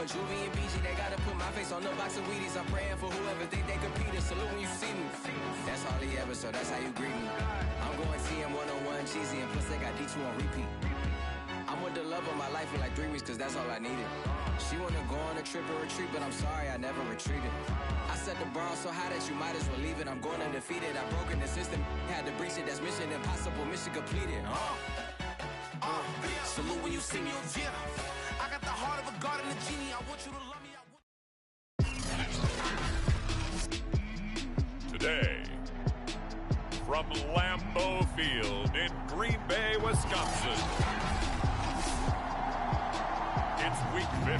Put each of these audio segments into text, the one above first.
with Juvie and BG. They gotta put my face on the box of Wheaties. I'm praying for whoever think they compete. Salute when you see me. That's all he ever, so that's how you greet me. I'm going TM 101 cheesy, and plus they got D2 on repeat. I'm with the love of my life for like 3 weeks, cause that's all I needed. She wanna go on a trip or retreat, but I'm sorry, I never retreated. I set the bar so high that you might as well leave it. I'm going undefeated, I've broken the system. Had to breach it, that's mission impossible, mission completed. Salute when you see me. Yeah, I got the heart of a god and a genie. I want you to love me. Today, from Lambeau Field in Green Bay, Wisconsin, it's Week 15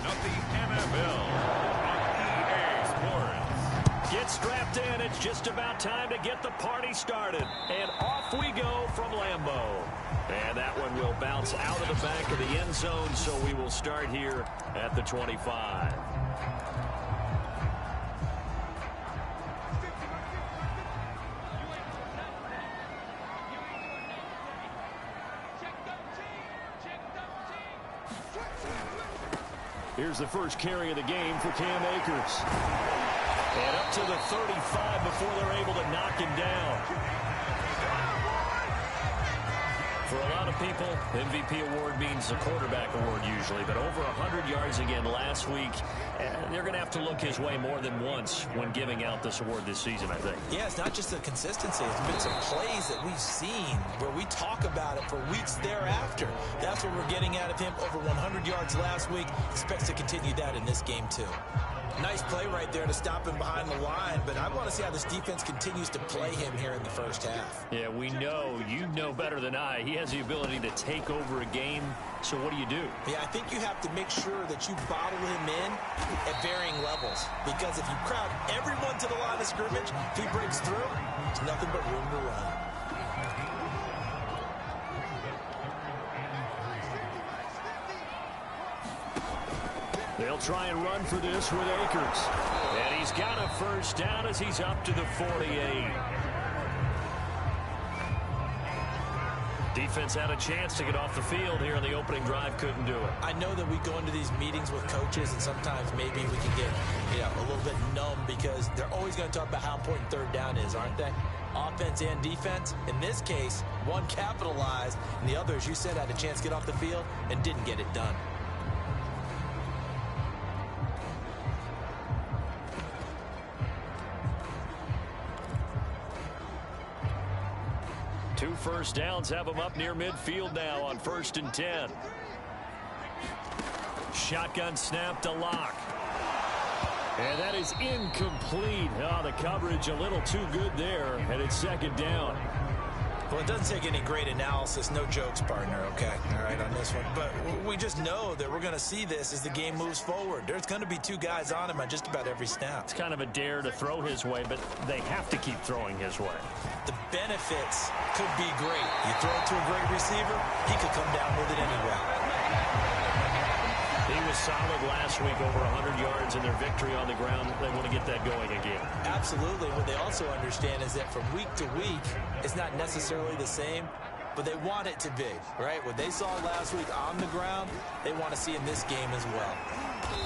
of the NFL on EA Sports. Get strapped in. It's just about time to get the party started. And off we go from Lambeau. And that one will bounce out of the back of the end zone, so we will start here at the 25. Here's the first carry of the game for Cam Akers. And up to the 35 before they're able to knock him down. For a lot of people, MVP award means the quarterback award usually, but over 100 yards again last week. They're going to have to look his way more than once when giving out this award this season, I think. Yeah, it's not just the consistency. It's been some plays that we've seen where we talk about it for weeks thereafter. That's what we're getting out of him. Over 100 yards last week. Expects to continue that in this game, too. Nice play right there to stop him behind the line, but I want to see how this defense continues to play him here in the first half. Yeah, we know, you know better than I, he has the ability to take over a game, so what do you do? Yeah, I think you have to make sure that you bottle him in at varying levels, because if you crowd everyone to the line of scrimmage, if he breaks through, there's nothing but room to run. They'll try and run for this with Akers. And he's got a first down as he's up to the 48. Defense had a chance to get off the field here in the opening drive, couldn't do it. I know that we go into these meetings with coaches, and sometimes maybe we can get a little bit numb because they're always going to talk about how important third down is, aren't they? Offense and defense. In this case, one capitalized, and the other, as you said, had a chance to get off the field and didn't get it done. Two first downs have them up near midfield now on 1st and 10. Shotgun snap to Locke. And that is incomplete. Oh, the coverage a little too good there, and it's 2nd down. Well, it doesn't take any great analysis. No jokes, partner, okay? All right, on this one. But we just know that we're going to see this as the game moves forward. There's going to be 2 guys on him on just about every snap. It's kind of a dare to throw his way, but they have to keep throwing his way. The benefits could be great. You throw it to a great receiver, he could come down with it anyway. He was solid last week, over 100 yards in their victory on the ground. They want to get that going again. Absolutely. What they also understand is that from week to week, it's not necessarily the same, but they want it to be, right? What they saw last week on the ground, they want to see in this game as well.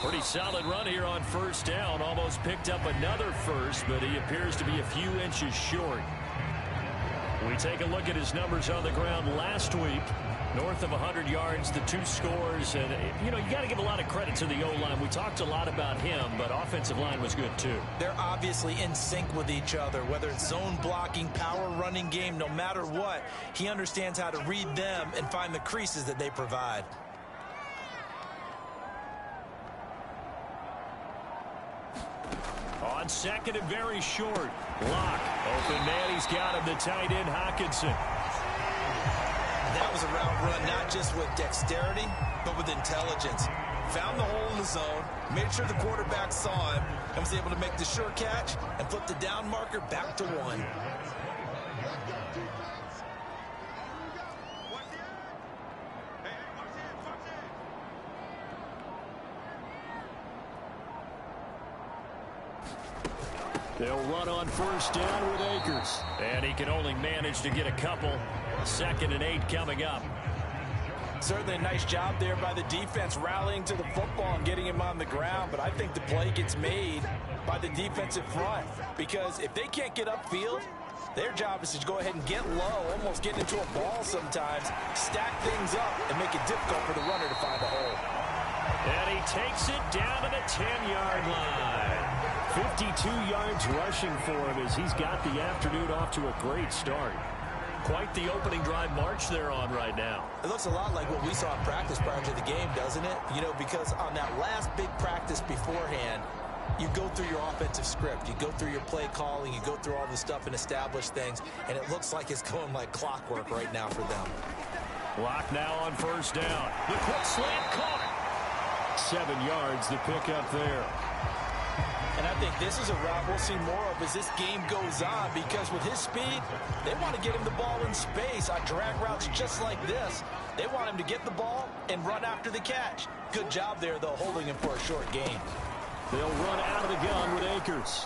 Pretty solid run here on 1st down. Almost picked up another first, but he appears to be a few inches short. We take a look at his numbers on the ground last week. North of 100 yards, the 2 scores. And, you got to give a lot of credit to the O-line. We talked a lot about him, but offensive line was good, too. They're obviously in sync with each other, whether it's zone blocking, power running game, no matter what. He understands how to read them and find the creases that they provide. On 2nd and very short. Locke, open man, he's got him, the tight end, Hockenson. That was a route run, not just with dexterity, but with intelligence. Found the hole in the zone, made sure the quarterback saw him, and was able to make the sure catch and flip the down marker back to 1. They'll run on 1st down with Akers. And he can only manage to get a couple. 2nd and 8 coming up. Certainly a nice job there by the defense rallying to the football and getting him on the ground, but I think the play gets made by the defensive front because if they can't get upfield, their job is to go ahead and get low, almost get into a ball sometimes, stack things up, and make it difficult for the runner to find a hole. And he takes it down to the 10-yard line. 52 yards rushing for him as he's got the afternoon off to a great start. Quite the opening drive march they're on right now. It looks a lot like what we saw in practice prior to the game, doesn't it? You know, because on that last big practice beforehand, you go through your offensive script. You go through your play calling. You go through all the stuff and establish things. And it looks like it's going like clockwork right now for them. Block now on first down. The quick slant caught. 7 yards the pickup there. And I think this is a route we'll see more of as this game goes on because with his speed, they want to get him the ball in space on drag routes just like this. They want him to get the ball and run after the catch. Good job there, though, holding him for a short gain. They'll run out of the gun with Akers.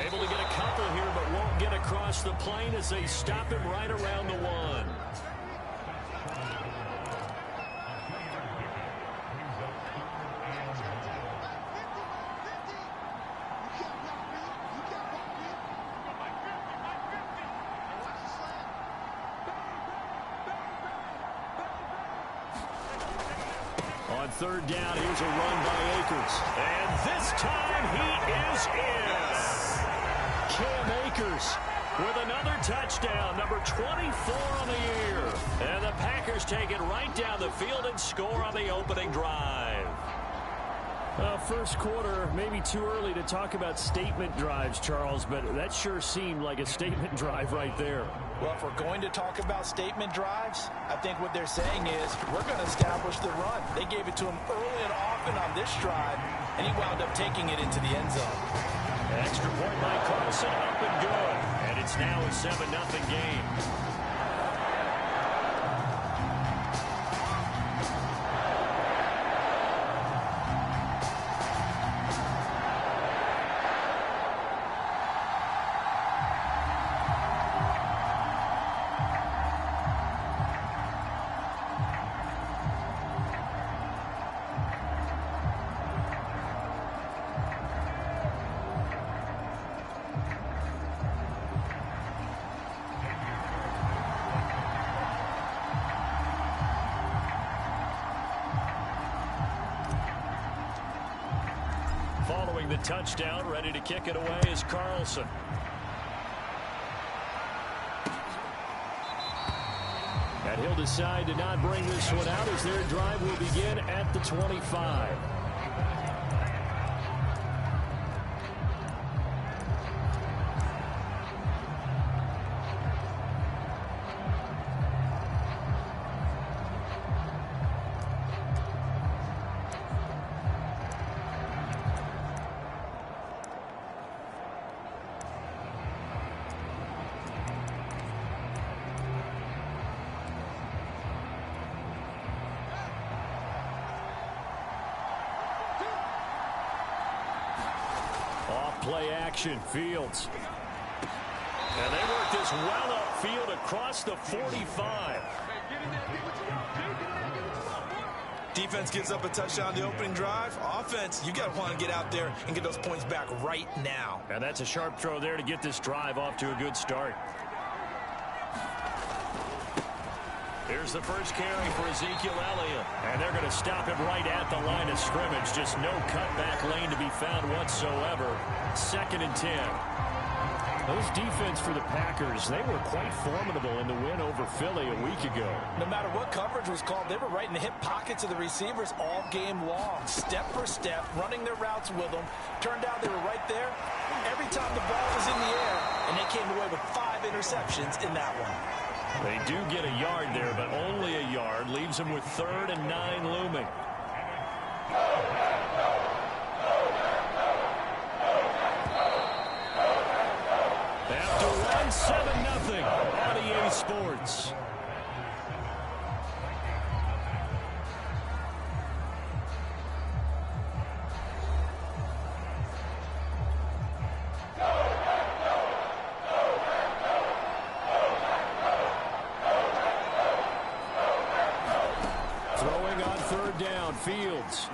Able to get a couple here, but won't get across the plane as they stop him right around the 1. On third down, here's a run by Akers. And this time he is in. Cam Akers with another touchdown, number 24 on the year. And the Packers take it right down the field and score on the opening drive. First quarter, maybe too early to talk about statement drives, Charles, but that sure seemed like a statement drive right there. Well, if we're going to talk about statement drives, I think what they're saying is we're going to establish the run. They gave it to him early and often on this drive, and he wound up taking it into the end zone. Extra point by Carlson, up and good. And it's now a 7-0 game. Following the touchdown, ready to kick it away is Carlson. And he'll decide to not bring this one out as their drive will begin at the 25. Play action, Fields. And they work this well upfield across the 45. Defense gives up a touchdown on the opening drive. Offense, you got to want to get out there and get those points back right now. And that's a sharp throw there to get this drive off to a good start. Here's the first carry for Ezekiel Elliott. And they're going to stop him right at the line of scrimmage. Just no cutback lane to be found whatsoever. 2nd and 10. Those defense for the Packers, they were quite formidable in the win over Philly a week ago. No matter what coverage was called, they were right in the hip pockets of the receivers all game long. Step for step, running their routes with them. Turned out they were right there every time the ball was in the air, and they came away with 5 interceptions in that one. They do get a yard there, but only a yard. Leaves them with 3rd and 9 looming. After one, 7-0 on EA Sports. throwing on third down. Fields.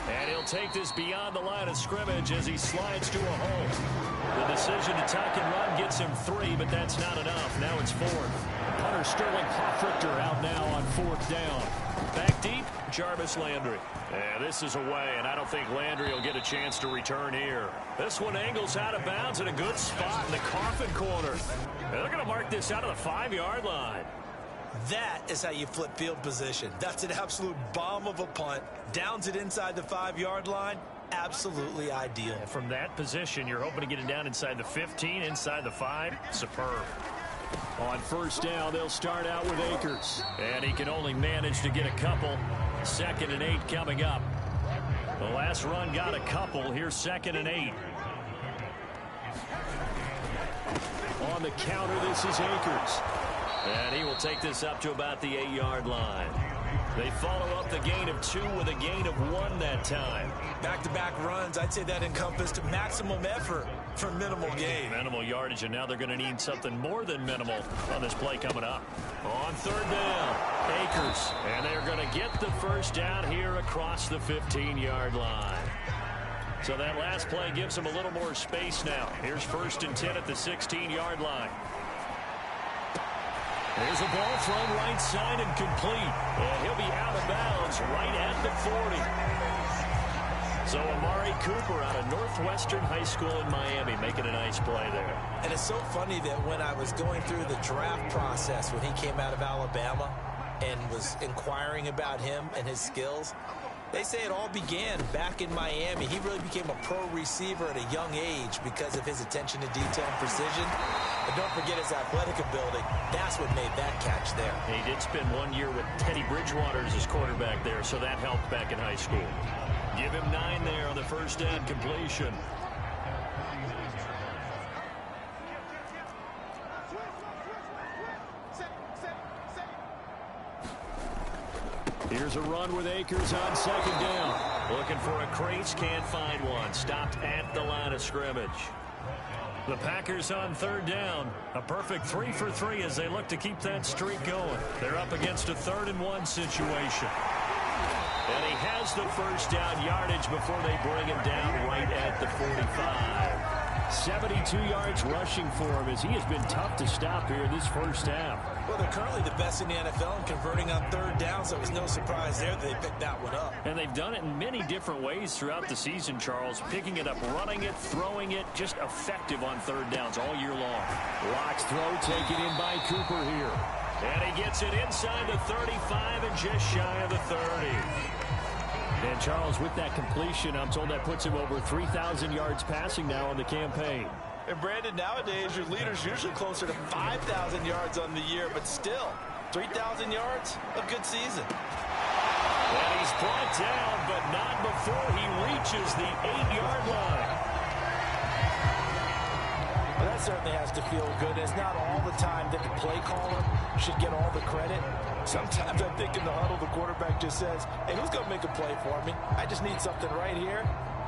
And he'll take this beyond the line of scrimmage as he slides to a hole. The decision to tuck and run gets him 3, but that's not enough. Now it's 4th. Punter Sterling Hoffrichter out now on 4th down. Back deep, Jarvis Landry. Yeah, this is away, and I don't think Landry will get a chance to return here. This one angles out of bounds in a good spot in the coffin corner. And they're going to mark this out of the 5-yard line. That is how you flip field position. That's an absolute bomb of a punt. Downs it inside the 5-yard line. Absolutely ideal. And from that position, you're hoping to get it down inside the 15, inside the 5. Superb. On first down, they'll start out with Akers. And he can only manage to get a couple. 2nd and 8 coming up. The last run got a couple. Here's 2nd and 8. On the counter, this is Akers. And he will take this up to about the 8-yard line. They follow up the gain of 2 with a gain of 1 that time. Back-to-back runs, I'd say that encompassed maximum effort for minimal gain. Minimal yardage, and now they're going to need something more than minimal on this play coming up. On third down, Akers. And they're going to get the first down here across the 15-yard line. So that last play gives them a little more space now. Here's 1st and 10 at the 16-yard line. There's a ball thrown right side and complete. And he'll be out of bounds right at the 40. So Amari Cooper out of Northwestern High School in Miami making a nice play there. And it's so funny that when I was going through the draft process when he came out of Alabama and was inquiring about him and his skills, they say it all began back in Miami. He really became a pro receiver at a young age because of his attention to detail and precision. And don't forget his athletic ability. That's what made that catch there. He did spend 1 year with Teddy Bridgewater as his quarterback there, so that helped back in high school. Give him 9 there on the first down completion. Here's a run with Akers on 2nd down. Looking for a crease, can't find one. Stopped at the line of scrimmage. The Packers on 3rd down. A perfect 3 for 3 as they look to keep that streak going. They're up against a 3rd and 1 situation. And he has the first down yardage before they bring him down right at the 45. 72 yards rushing for him as he has been tough to stop here in this first half. Well, they're currently the best in the NFL in converting on 3rd down, so it was no surprise there that they picked that one up. And they've done it in many different ways throughout the season, Charles. Picking it up, running it, throwing it, just effective on 3rd downs all year long. Locks throw taken in by Cooper here. And he gets it inside the 35 and just shy of the 30. And Charles, with that completion, I'm told that puts him over 3,000 yards passing now on the campaign. And Brandon, nowadays your leader's usually closer to 5,000 yards on the year, but still, 3,000 yards, a good season. And he's brought down, but not before he reaches the 8-yard line. Well, that certainly has to feel good. It's not all the time that the play caller should get all the credit. Sometimes I think in the huddle, the quarterback just says, hey, who's going to make a play for me? I just need something right here.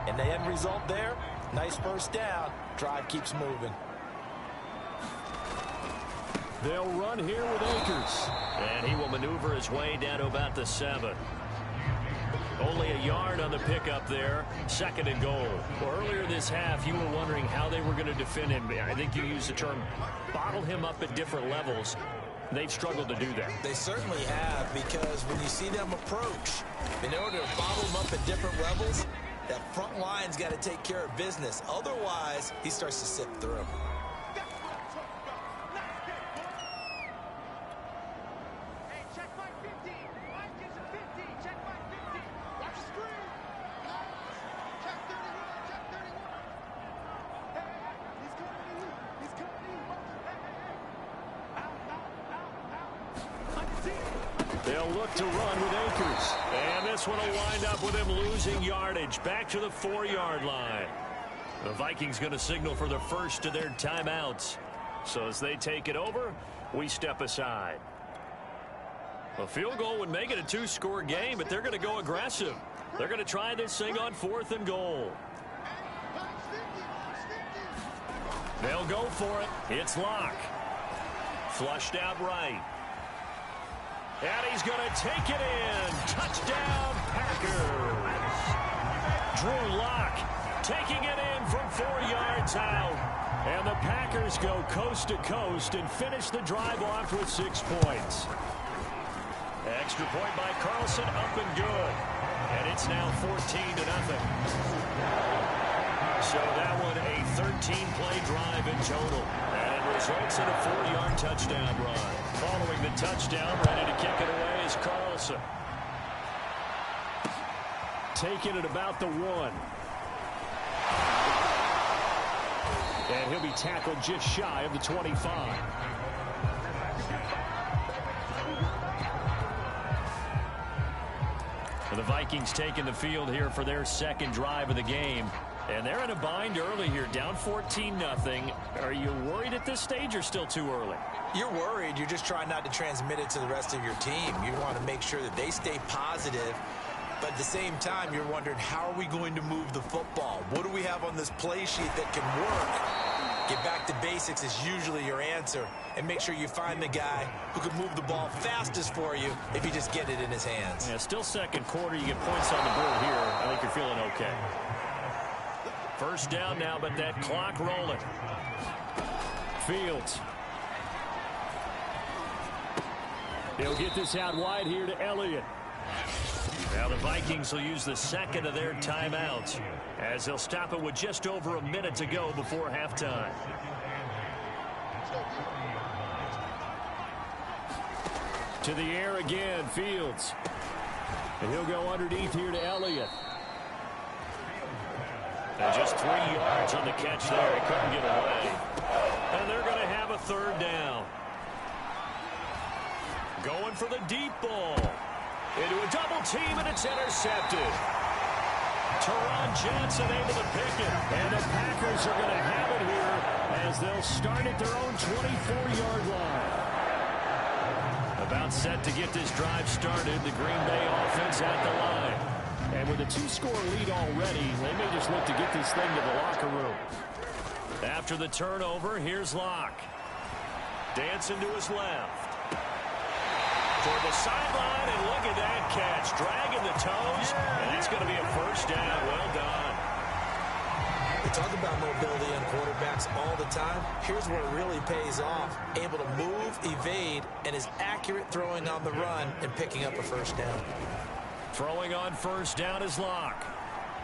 And the end result there, nice first down. Drive keeps moving. They'll run here with Akers. And he will maneuver his way down to about the 7. Only a yard on the pickup there. 2nd and goal. Well, earlier this half, you were wondering how they were going to defend him. I think you used the term bottle him up at different levels. They've struggled to do that. They certainly have, because when you see them approach, in order to bottle them up at different levels, that front line's got to take care of business. Otherwise, he starts to sip through. They'll look to run with Akers. And this one will wind up with him losing yardage. Back to the 4-yard line. The Vikings going to signal for the first of their timeouts. So as they take it over, we step aside. A field goal would make it a 2-score game, but they're going to go aggressive. They're going to try this thing on 4th and goal. They'll go for it. It's Locke. Flushed out right. And he's going to take it in. Touchdown, Packers. Drew Lock taking it in from 4 yards out. And the Packers go coast to coast and finish the drive off with 6 points. Extra point by Carlson, up and good. And it's now 14-0. So that one a 13-play drive in total. And it results in a 4-yard touchdown run. Following the touchdown, ready to kick it away is Carlson. Taking it about the 1. And he'll be tackled just shy of the 25. The Vikings taking the field here for their second drive of the game. And they're in a bind early here, down 14-0. Are you worried at this stage or still too early? You're worried. You're just trying not to transmit it to the rest of your team. You want to make sure that they stay positive. But at the same time, you're wondering, how are we going to move the football? What do we have on this play sheet that can work? Get back to basics is usually your answer. And make sure you find the guy who can move the ball fastest for you if you just get it in his hands. Yeah, still second quarter. You get points on the board here. I think you're feeling okay. First down now, but that clock rolling. Fields. He'll get this out wide here to Elliott. Now the Vikings will use the second of their timeouts as they'll stop it with just over a minute to go before halftime. To the air again, Fields. And he'll go underneath here to Elliott. And just 3 yards on the catch there. He couldn't get away. And they're going to have a third down. Going for the deep ball. Into a double team, and it's intercepted. Teron Johnson able to pick it. And the Packers are going to have it here as they'll start at their own 24-yard line. About set to get this drive started. The Green Bay offense at the line. And with a 2-score lead already, they may just look to get this thing to the locker room. After the turnover, here's Locke. Dancing to his left. Toward the sideline, and look at that catch. Dragging the toes, and it's going to be a first down. Well done. We talk about mobility on quarterbacks all the time. Here's where it really pays off. Able to move, evade, and is accurate throwing on the run and picking up a first down. Throwing on first down is Locke.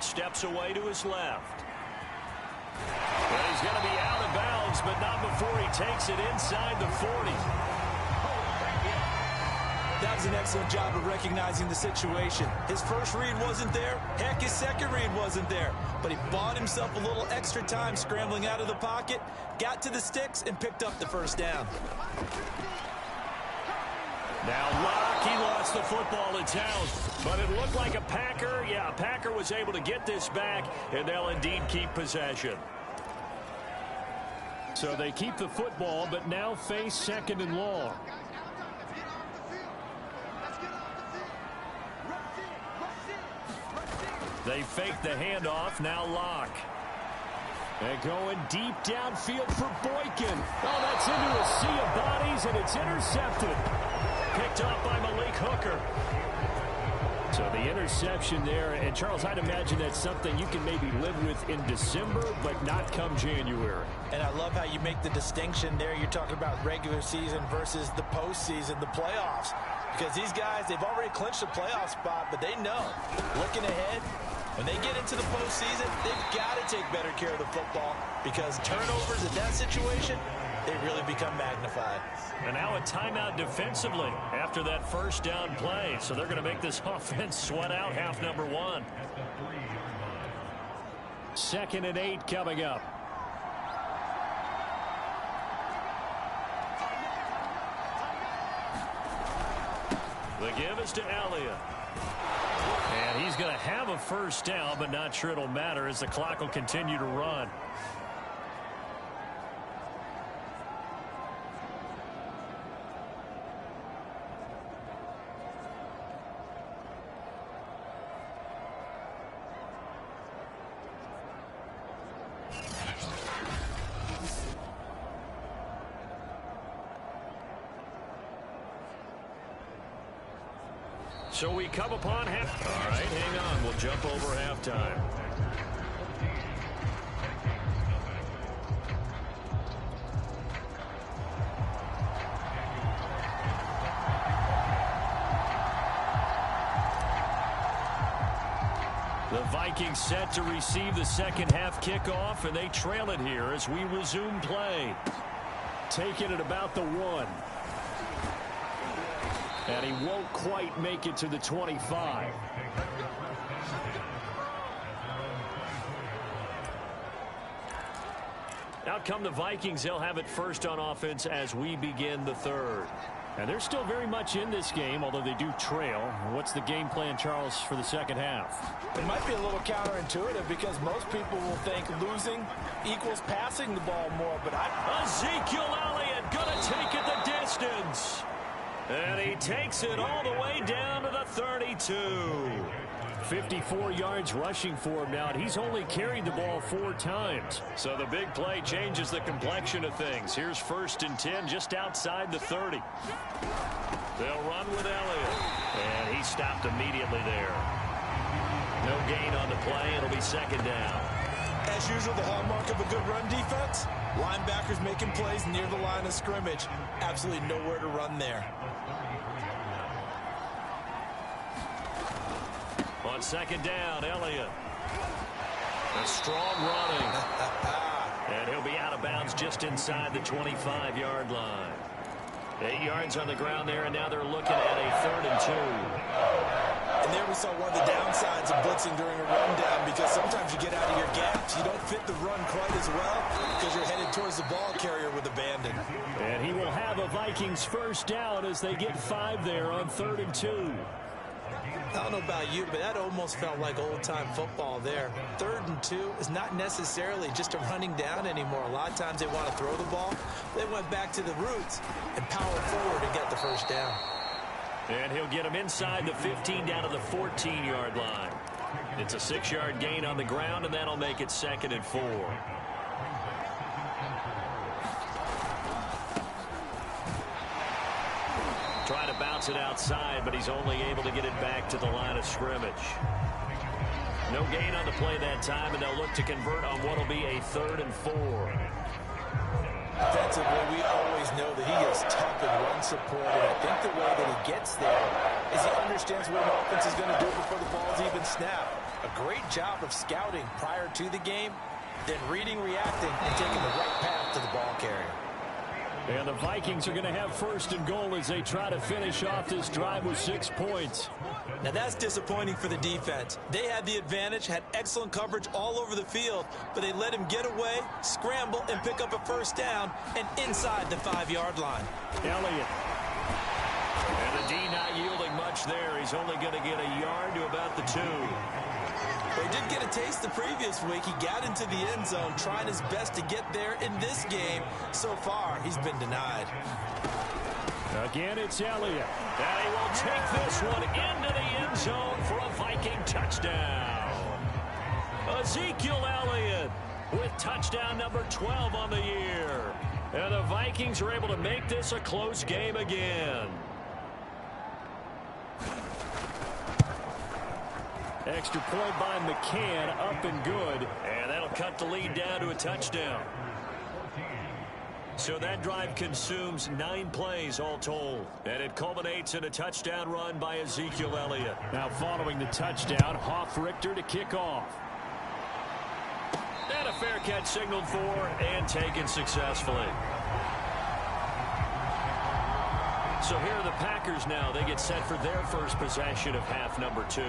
Steps away to his left. But he's going to be out of bounds, but not before he takes it inside the 40. That was an excellent job of recognizing the situation. His first read wasn't there. Heck, his second read wasn't there. But he bought himself a little extra time scrambling out of the pocket, got to the sticks, and picked up the first down. Now Locke, he lost the football in town. But it looked like a Packer. Yeah, a Packer was able to get this back, and they'll indeed keep possession. So they keep the football, but now face second and long. They fake the handoff. Now Locke. And going deep downfield for Boykin. Oh, that's into a sea of bodies, and it's intercepted. Picked off by Malik Hooker. So the interception there. And, Charles, I'd imagine that's something you can maybe live with in December, but not come January. And I love how you make the distinction there. You're talking about regular season versus the postseason, the playoffs. Because these guys, they've already clinched a playoff spot, but they know, looking ahead, when they get into the postseason, they've got to take better care of the football because turnovers in that situation, they really become magnified. And now a timeout defensively after that first down play. So they're going to make this offense sweat out half number one. 2nd and 8 coming up. The give is to Elliott. And he's going to have a first down, but not sure it'll matter as the clock will continue to run. So we come upon half. All right, hang on. We'll jump over halftime. The Vikings set to receive the second half kickoff, and they trail it here as we resume play. Taking it about the 1. And he won't quite make it to the 25. Out come the Vikings. They'll have it first on offense as we begin the third. And they're still very much in this game, although they do trail. What's the game plan, Charles, for the second half? It might be a little counterintuitive because most people will think losing equals passing the ball more, but Ezekiel Elliott gonna take it the distance. And he takes it all the way down to the 32. 54 yards rushing for him now, and he's only carried the ball 4 times. So the big play changes the complexion of things. Here's 1st and 10 just outside the 30. They'll run with Elliott, and he stopped immediately there. No gain on the play. It'll be 2nd down. as usual, the hallmark of a good run defense, linebackers making plays near the line of scrimmage. Absolutely nowhere to run there. On 2nd down, Elliott. A strong running. And he'll be out of bounds just inside the 25-yard line. 8 yards on the ground there, and now they're looking at a 3rd and 2. And there we saw one of the downsides of blitzing during a rundown, because sometimes you get out of your gaps. You don't fit the run quite as well because you're headed towards the ball carrier with abandon. And he will have a Vikings first down as they get 5 there on 3rd and 2. I don't know about you, but that almost felt like old-time football there. 3rd and 2 is not necessarily just a running down anymore. A lot of times they want to throw the ball. They went back to the roots and power forward and get the first down. And he'll get him inside the 15 down to the 14-yard line. It's a 6-yard gain on the ground, and that'll make it 2nd and 4. Trying to bounce it outside, but he's only able to get it back to the line of scrimmage. No gain on the play that time, and they'll look to convert on what will be a 3rd and 4. Defensively, we always know that he is tough and run supported. I think the way that he gets there is he understands what an offense is going to do before the ball's even snapped. A great job of scouting prior to the game, then reading, reacting, and taking the right path to the ball carrier. And the Vikings are going to have 1st and goal as they try to finish off this drive with 6 points. Now that's disappointing for the defense. They had the advantage, had excellent coverage all over the field, but they let him get away, scramble, and pick up a first down, and inside the 5-yard line. Elliott. And the D not yielding much there. He's only going to get a yard to about the 2. Well, he did get a taste the previous week. He got into the end zone, trying his best to get there in this game. So far, he's been denied. Again, it's Elliott. And he will take this one into the end zone for a Viking touchdown. Ezekiel Elliott with touchdown number 12 on the year. And the Vikings are able to make this a close game again. Extra point by McCann, up and good. And that'll cut the lead down to a touchdown. So that drive consumes 9 plays all told. And it culminates in a touchdown run by Ezekiel Elliott. Now following the touchdown, Hoff-Richter to kick off. And a fair catch signaled for and taken successfully. So here are the Packers now. They get set for their first possession of half number 2.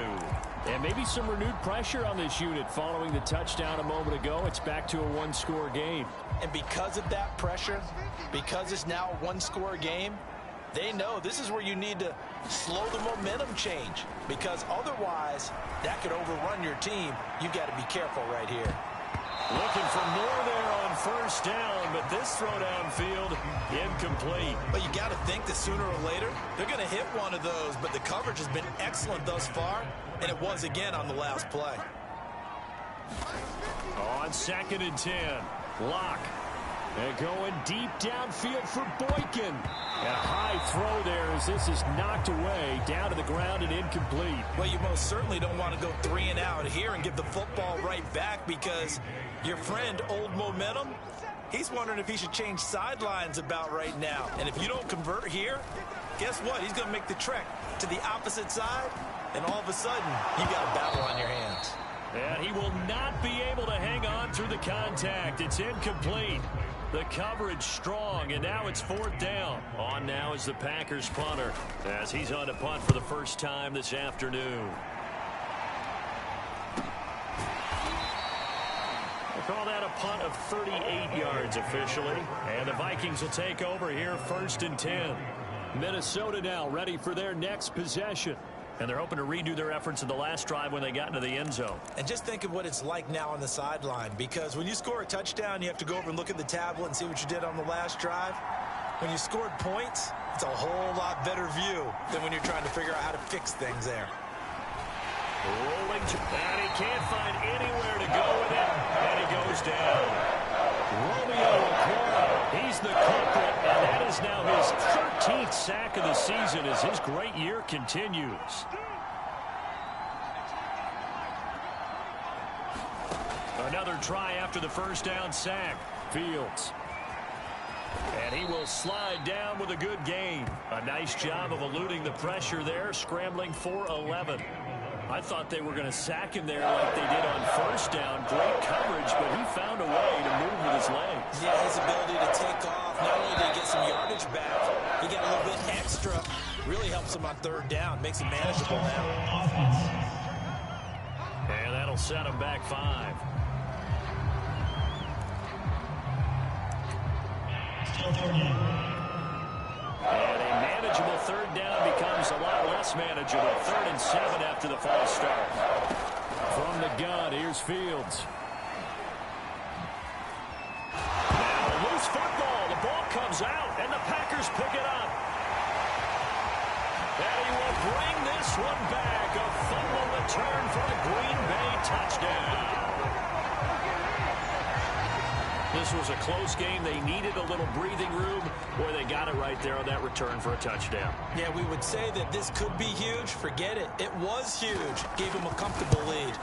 And maybe some renewed pressure on this unit following the touchdown a moment ago. It's back to a 1-score game. And because of that pressure, because it's now a 1-score game, they know this is where you need to slow the momentum change, because otherwise that could overrun your team. You got to be careful right here. Looking for more there on first down, but this throw downfield incomplete. But you got to think that sooner or later they're going to hit one of those, but the coverage has been excellent thus far, and it was again on the last play. On 2nd and 10, Locke. And going deep downfield for Boykin. And a high throw there as this is knocked away, down to the ground and incomplete. Well, you most certainly don't want to go 3 and out here and give the football right back, because your friend, Old Momentum, he's wondering if he should change sidelines about right now. And if you don't convert here, guess what? He's going to make the trek to the opposite side, and all of a sudden, you got a battle on your hands. And he will not be able to hang on through the contact. It's incomplete. The coverage strong, and now it's 4th down. On now is the Packers punter, as he's on to punt for the first time this afternoon. We'll call that a punt of 38 yards officially. And the Vikings will take over here 1st and 10. Minnesota now ready for their next possession. And they're hoping to redo their efforts in the last drive when they got into the end zone. And just think of what it's like now on the sideline, because when you score a touchdown, you have to go over and look at the tablet and see what you did on the last drive. When you scored points, it's a whole lot better view than when you're trying to figure out how to fix things there. Rolling, and he can't find anywhere to go with it, and he goes down. Romeo Okwara, he's the culprit, and that is now his 13th sack of the season as his great year continues. Another try after the first down sack. Fields. And he will slide down with a good gain. A nice job of eluding the pressure there, scrambling for 11. I thought they were going to sack him there like they did on first down. Great coverage, but he found a way to move with his legs. Yeah, his ability to take off, not only did he get some yardage back, he got a little bit extra. Really helps him on 3rd down, makes it manageable now. And that'll set him back 5. And a manageable 3rd down becomes a lot less manageable. 3rd and 7 after the false start. From the gun, here's Fields. Now loose football. The ball comes out, and the Packers pick it up. And he will bring this one back. A fumble return for a Green Bay touchdown. This was a close game. They needed a little breathing room. Boy, they got it right there on that return for a touchdown. Yeah, we would say that this could be huge. Forget it. It was huge. Gave him a comfortable lead.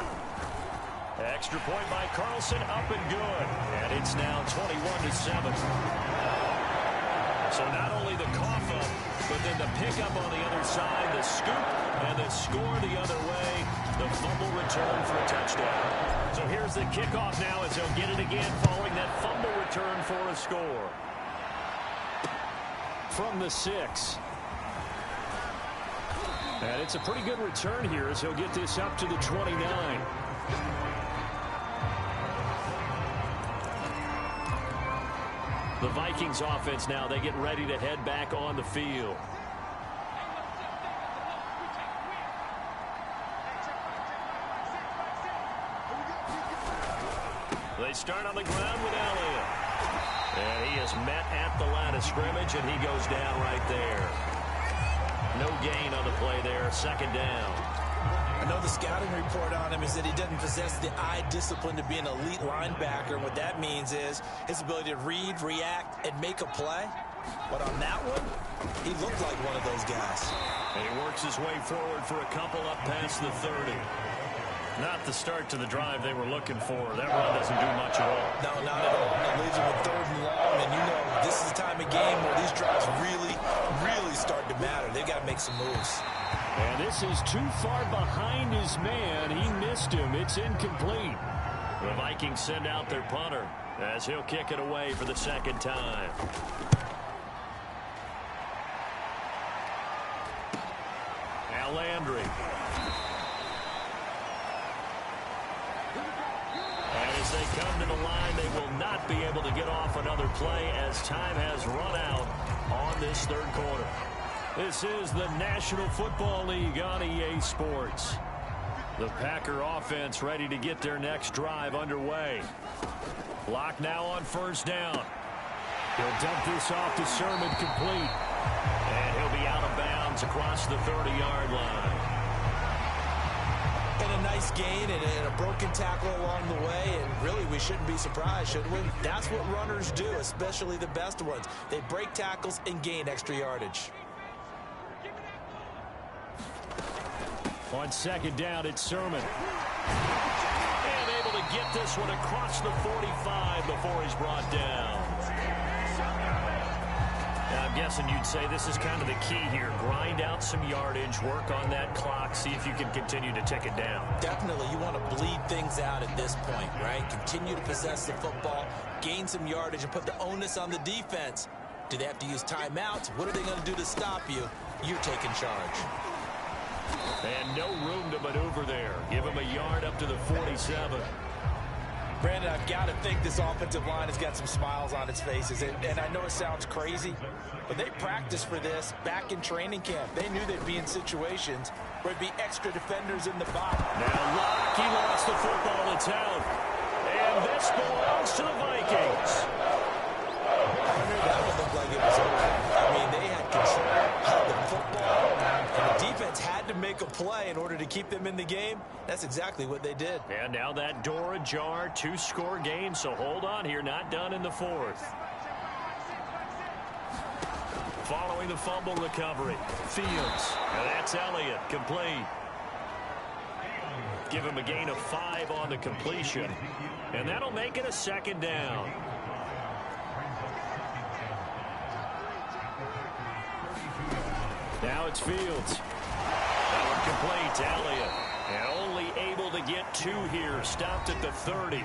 Extra point by Carlson, up and good. And it's now 21-7. So not only the cough up, but then the pickup on the other side, the scoop, and the score the other way. The fumble return for a touchdown. So here's the kickoff now as he'll get it again following that fumble return for a score. From the 6. And it's a pretty good return here as he'll get this up to the 29. The Vikings offense now, they get ready to head back on the field. They start on the ground with Elliott. And he is met at the line of scrimmage, and he goes down right there. No gain on the play there, 2nd down. I know the scouting report on him is that he doesn't possess the eye discipline to be an elite linebacker. What that means is his ability to read, react, and make a play. But on that one, he looked like one of those guys. And he works his way forward for a couple up past the 30. Not the start to the drive they were looking for. That run doesn't do much at all. No, not at all. It leaves him with 3rd and long, and you know this is the time of game where these drives really start to matter. They've got to make some moves. And this is too far behind his man. He missed him. It's incomplete. The Vikings send out their punter as he'll kick it away for the 2nd time. Now Landry. And as they come to the line, they will not be able to get off another play as time has run out on this 3rd quarter. This is the National Football League on EA Sports. The Packer offense ready to get their next drive underway. Lock now on 1st down. He'll dump this off to Sermon, complete. And he'll be out of bounds across the 30-yard line. And nice gain and a broken tackle along the way, and really we shouldn't be surprised, should we? That's what runners do, especially the best ones. They break tackles and gain extra yardage. On second down, it's Sermon. And able to get this one across the 45 before he's brought down. Now, I'm guessing you'd say this is kind of the key here. Grind out some yardage, work on that clock, see if you can continue to tick it down. Definitely, you want to bleed things out at this point, right? Continue to possess the football, gain some yardage, and put the onus on the defense. Do they have to use timeouts? What are they going to do to stop you? You're taking charge. And no room to maneuver there. Give him a yard up to the 47. Brandon, I've got to think this offensive line has got some smiles on its faces. And I know it sounds crazy, but they practiced for this back in training camp. They knew they'd be in situations where there'd be extra defenders in the box. Now Locke, he lost the football to town. And this belongs to the Vikings. That would look like it was over. I mean, they had control of the football, and the defense had to make a play in order to keep them in the game. That's exactly what they did. And now that door ajar, 2-score game, so hold on here, not done in the fourth. Following the fumble recovery, Fields, and that's Elliott, complete. Give him a gain of 5 on the completion, and that'll make it a second down. Now it's Fields. That one complete to Elliott. And only able to get 2 here. Stopped at the 30.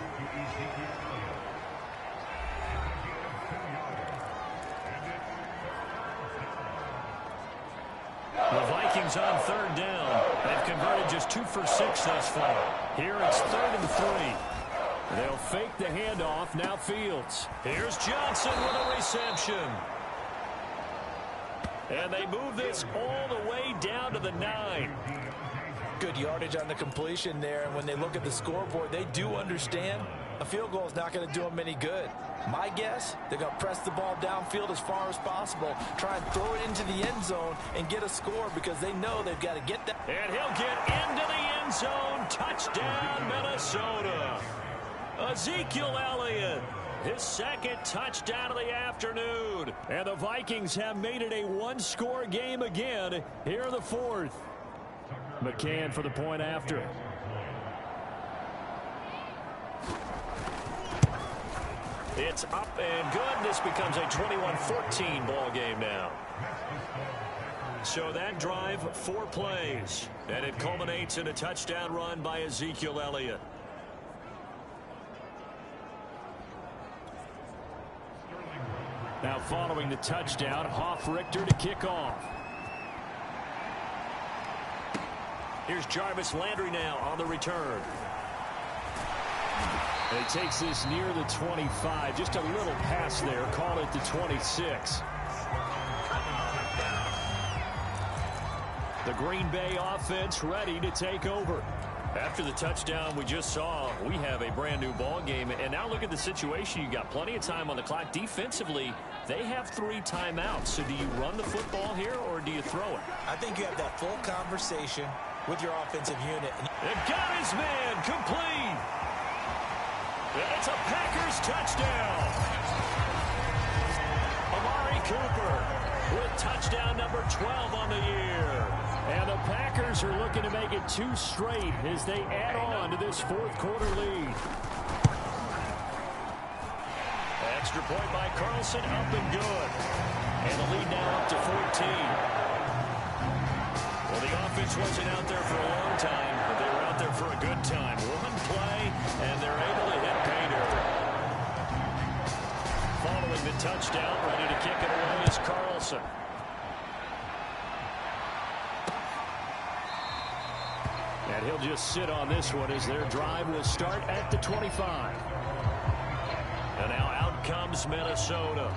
The Vikings on third down. They've converted just 2 for 6 thus far. Here it's 3rd and 3. They'll fake the handoff. Now Fields. Here's Johnson with a reception. And they move this all the way down to the 9. Good yardage on the completion there. And when they look at the scoreboard, they do understand a field goal is not going to do them any good. My guess, they're going to press the ball downfield as far as possible, try and throw it into the end zone and get a score because they know they've got to get that. And he'll get into the end zone. Touchdown, Minnesota. Ezekiel Elliott. His second touchdown of the afternoon. And the Vikings have made it a 1-score game again here in the fourth. McCann for the point after. It's up and good. This becomes a 21-14 ball game now. So that drive, 4 plays. And it culminates in a touchdown run by Ezekiel Elliott. Now following the touchdown, Hoff-Richter to kick off. Here's Jarvis Landry now on the return. And he takes this near the 25. Just a little pass there. Call it the 26. The Green Bay offense ready to take over. After the touchdown we just saw, we have a brand new ball game. And now look at the situation. You got plenty of time on the clock. Defensively, they have 3 timeouts. So do you run the football here or do you throw it? I think you have that full conversation with your offensive unit. It got his man complete. It's a Packers touchdown. Amari Cooper with touchdown number 12 on the year. And the Packers are looking to make it 2 straight as they add on to this fourth-quarter lead. Extra point by Carlson, up and good. And the lead now up to 14. Well, the offense wasn't out there for a long time, but they were out there for a good time. 1 play, and they're able to hit pay dirt. Following the touchdown, ready to kick it away is Carlson. And he'll just sit on this one as their drive will start at the 25. And now out comes Minnesota.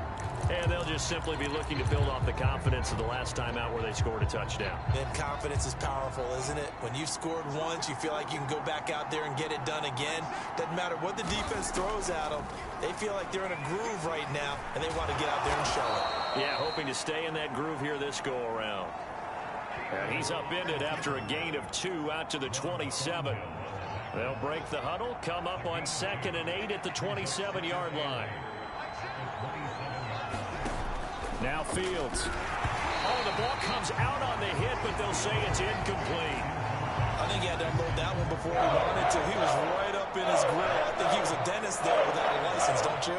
And they'll just simply be looking to build off the confidence of the last time out where they scored a touchdown. Then confidence is powerful, isn't it? When you've scored once, you feel like you can go back out there and get it done again. Doesn't matter what the defense throws at them. They feel like they're in a groove right now, and they want to get out there and show it. Yeah, hoping to stay in that groove here this go-around. And he's upended after a gain of 2 out to the 27. They'll break the huddle, come up on 2nd and 8 at the 27-yard line. Now Fields. Oh, the ball comes out on the hit, but they'll say it's incomplete. I think he had to unload that one before he wanted to. He was right up in his grill. I think he was a dentist there without a license, don't you?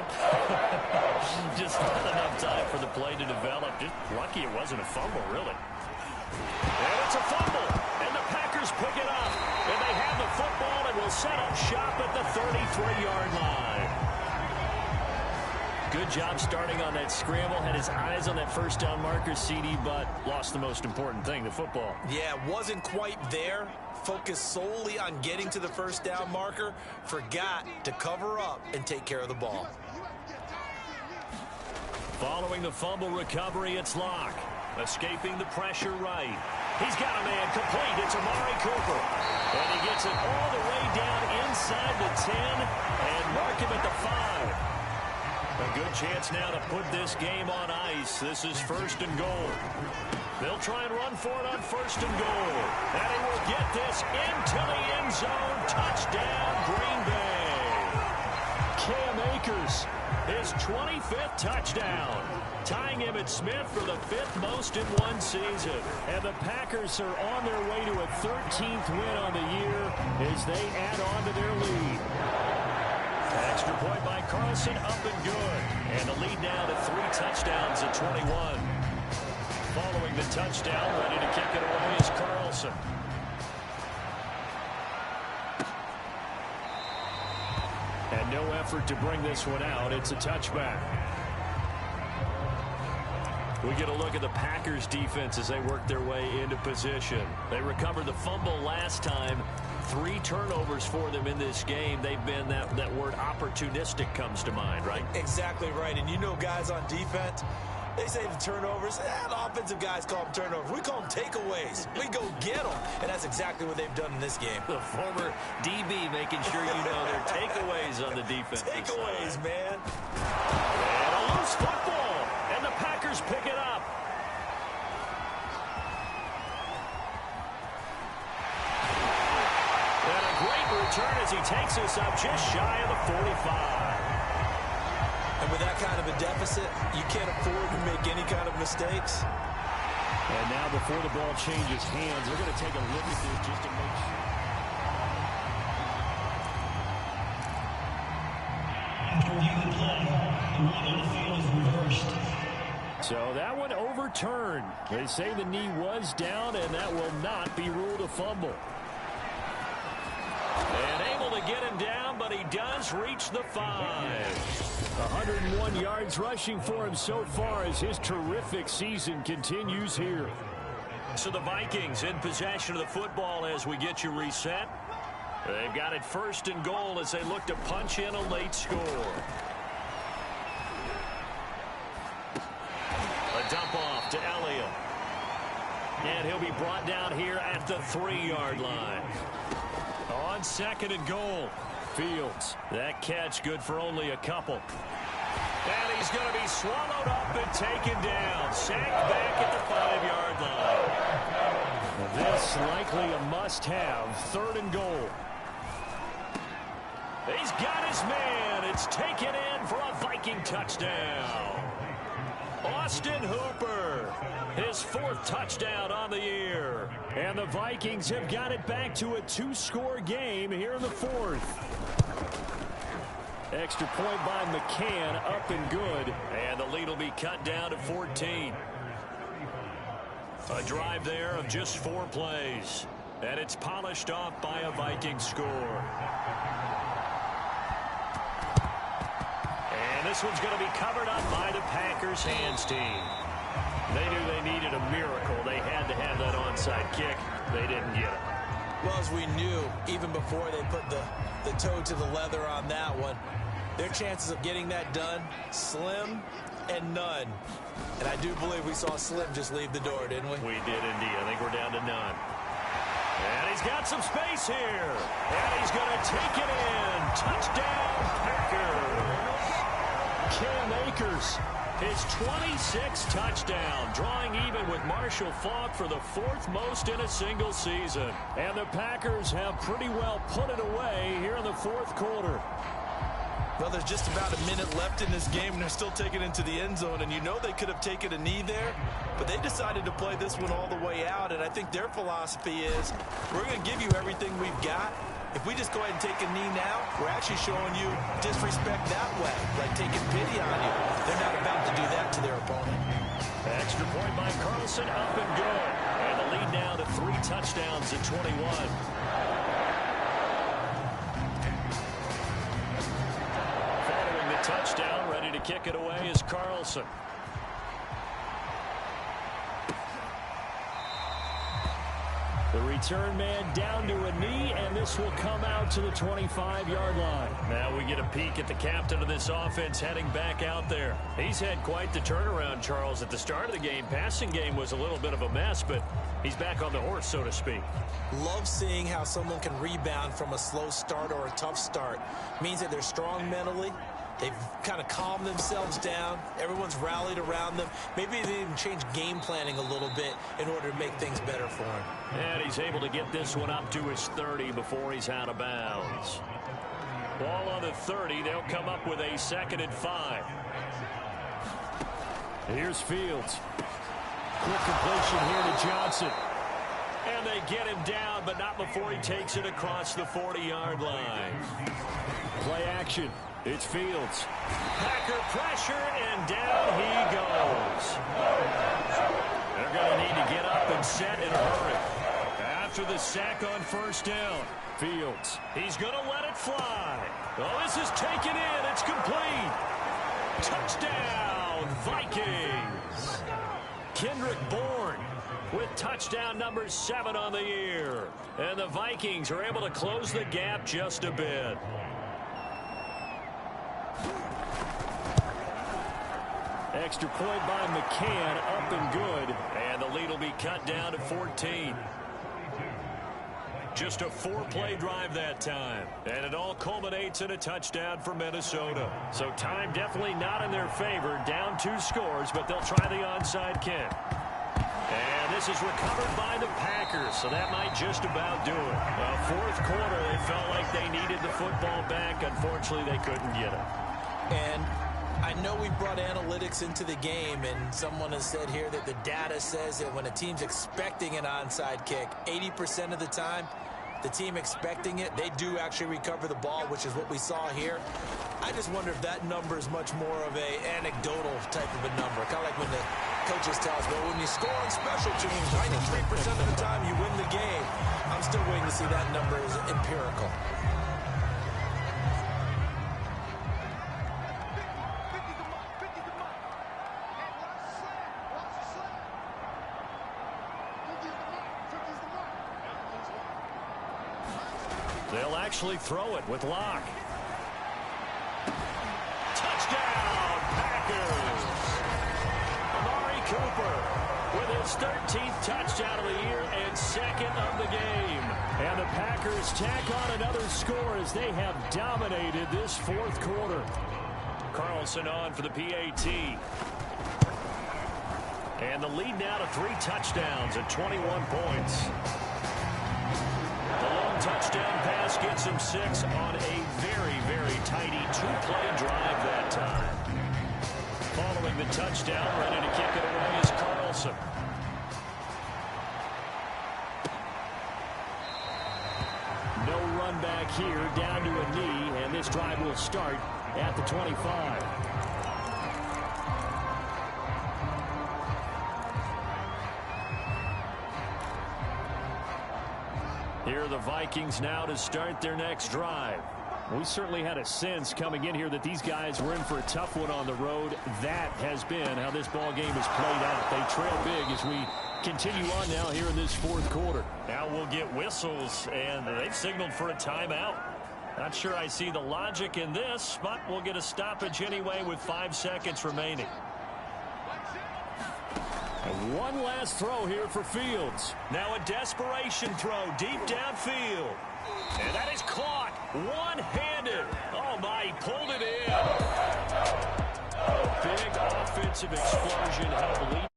Just not enough time for the play to develop. Just lucky it wasn't a fumble, really. And it's a fumble, and the Packers pick it up. And they have the football and will set up shop at the 33-yard line. Good job starting on that scramble. Had his eyes on that first down marker, CD, but lost the most important thing, the football. Yeah, wasn't quite there. Focused solely on getting to the first down marker. Forgot to cover up and take care of the ball. Following the fumble recovery, it's Locke. Escaping the pressure right. He's got a man complete. It's Amari Cooper. And he gets it all the way down inside the 10 and mark him at the 5. A good chance now to put this game on ice. This is 1st and goal. They'll try and run for it on 1st and goal. And he will get this into the end zone. Touchdown, Green Bay. Cam Akers, his 25th touchdown. Tying Emmitt Smith for the 5th most in one season. And the Packers are on their way to a 13th win on the year as they add on to their lead. Extra point by Carlson, up and good. And the lead now to 3 touchdowns at 21. Following the touchdown, ready to kick it away is Carlson. And no effort to bring this one out. It's a touchback. We get a look at the Packers defense as they work their way into position. They recovered the fumble last time. 3 turnovers for them in this game. They've been, that word opportunistic comes to mind, right? Exactly right. And you know guys on defense, they say the turnovers. The offensive guys call them turnovers. We call them takeaways. We go get them. And that's exactly what they've done in this game. The former DB making sure you know their takeaways on the defense. Takeaways, man. And a loose football. And the Packers pick it up. And a great return as he takes us up just shy of the 45. And with that kind of a deficit, you can't afford to make any kind of mistakes. And now before the ball changes hands, they're going to take a look at this just to make sure. After review the play, the one on the field is reversed. So that one overturned. They say the knee was down, and that will not be ruled a fumble. And able to get him down, but he does reach the 5. 101 yards rushing for him so far as his terrific season continues here. So the Vikings in possession of the football as we get you reset. They've got it 1st and goal as they look to punch in a late score. A dump off to Elliott. And he'll be brought down here at the 3-yard line. On 2nd and goal. Fields. That catch good for only a couple. And he's going to be swallowed up and taken down. Sacked back at the 5-yard line. This likely a must-have. 3rd and goal. He's got his man. It's taken in for a Viking touchdown. Austin Hooper, his 4th touchdown on the year. And the Vikings have got it back to a 2-score game here in the 4th. Extra point by McCann, up and good. And the lead will be cut down to 14. A drive there of just 4 plays. And it's polished off by a Viking score. And this one's going to be covered up by the Packers hands team. They knew they needed a miracle. They had to have that onside kick. They didn't get it. Well, as we knew, even before they put the toe to the leather on that one, their chances of getting that done, slim and none. And I do believe we saw Slim just leave the door, didn't we? We did indeed. I think we're down to none. And he's got some space here. And he's going to take it in. Touchdown, Packers. Cam Akers, His 26th touchdown, drawing even with Marshall Faulk for the 4th most in a single season. And the Packers have pretty well put it away here in the 4th quarter. Well, there's just about a minute left in this game, and they're still taking it into the end zone. And you know they could have taken a knee there, but they decided to play this one all the way out. And I think their philosophy is, we're going to give you everything we've got. If we just go ahead and take a knee now, we're actually showing you disrespect that way, like taking pity on you. They're not about to do that to their opponent. Extra point by Carlson, up and good. And the lead now to 3 touchdowns at 21. Touchdown, ready to kick it away is Carlson. The return man down to a knee, and this will come out to the 25-yard line. Now we get a peek at the captain of this offense heading back out there. He's had quite the turnaround, Charles. At the start of the game, passing game was a little bit of a mess, but he's back on the horse, so to speak. Love seeing how someone can rebound from a slow start or a tough start. Means that they're strong mentally. They've kind of calmed themselves down. Everyone's rallied around them. Maybe they even changed game planning a little bit in order to make things better for him. And he's able to get this one up to his 30 before he's out of bounds. Ball on the 30. They'll come up with a 2nd and 5. Here's Fields. Quick completion here to Johnson. And they get him down, but not before he takes it across the 40-yard line. Play action. It's Fields. Packer pressure, and down he goes. They're going to need to get up and set in a hurry. After the sack on 1st down, Fields. He's going to let it fly. Oh, this is taken in. It's complete. Touchdown, Vikings. Kendrick Bourne with touchdown number 7 on the year. And the Vikings are able to close the gap just a bit. Extra point by McCann, up and good. And the lead will be cut down to 14. Just a 4-play drive that time. And it all culminates in a touchdown for Minnesota. So time definitely not in their favor. Down 2 scores, but they'll try the onside kick. And this is recovered by the Packers, so that might just about do it. 4th quarter, they felt like they needed the football back. Unfortunately, they couldn't get it. And I know we brought analytics into the game, and someone has said here that the data says that when a team's expecting an onside kick, 80% of the time, the team expecting it, they do actually recover the ball, which is what we saw here. I just wonder if that number is much more of a anecdotal type of a number. Kind of like when the coaches tell us, well, when you score on special teams, 93% of the time you win the game. I'm still waiting to see that number as empirical. They'll actually throw it with Locke. Touchdown, Packers! Amari Cooper with his 13th touchdown of the year and 2nd of the game. And the Packers tack on another score as they have dominated this 4th quarter. Carlson on for the PAT. And the lead now to 3 touchdowns at 21 points. The long touchdown pass gets him 6 on a very, very tidy 2-play drive that time. Following the touchdown, ready to kick it away is Carlson. No run back here, down to a knee, and this drive will start at the 25. Here are the Vikings now to start their next drive. We certainly had a sense coming in here that these guys were in for a tough one on the road. That has been how this ball game has played out. They trail big as we continue on now here in this 4th quarter. Now we'll get whistles, and they've signaled for a timeout. Not sure I see the logic in this, but we'll get a stoppage anyway with 5 seconds remaining. And one last throw here for Fields. Now a desperation throw deep downfield. And that is caught one-handed. Oh, my, he pulled it in. A big offensive offensive explosion help lead.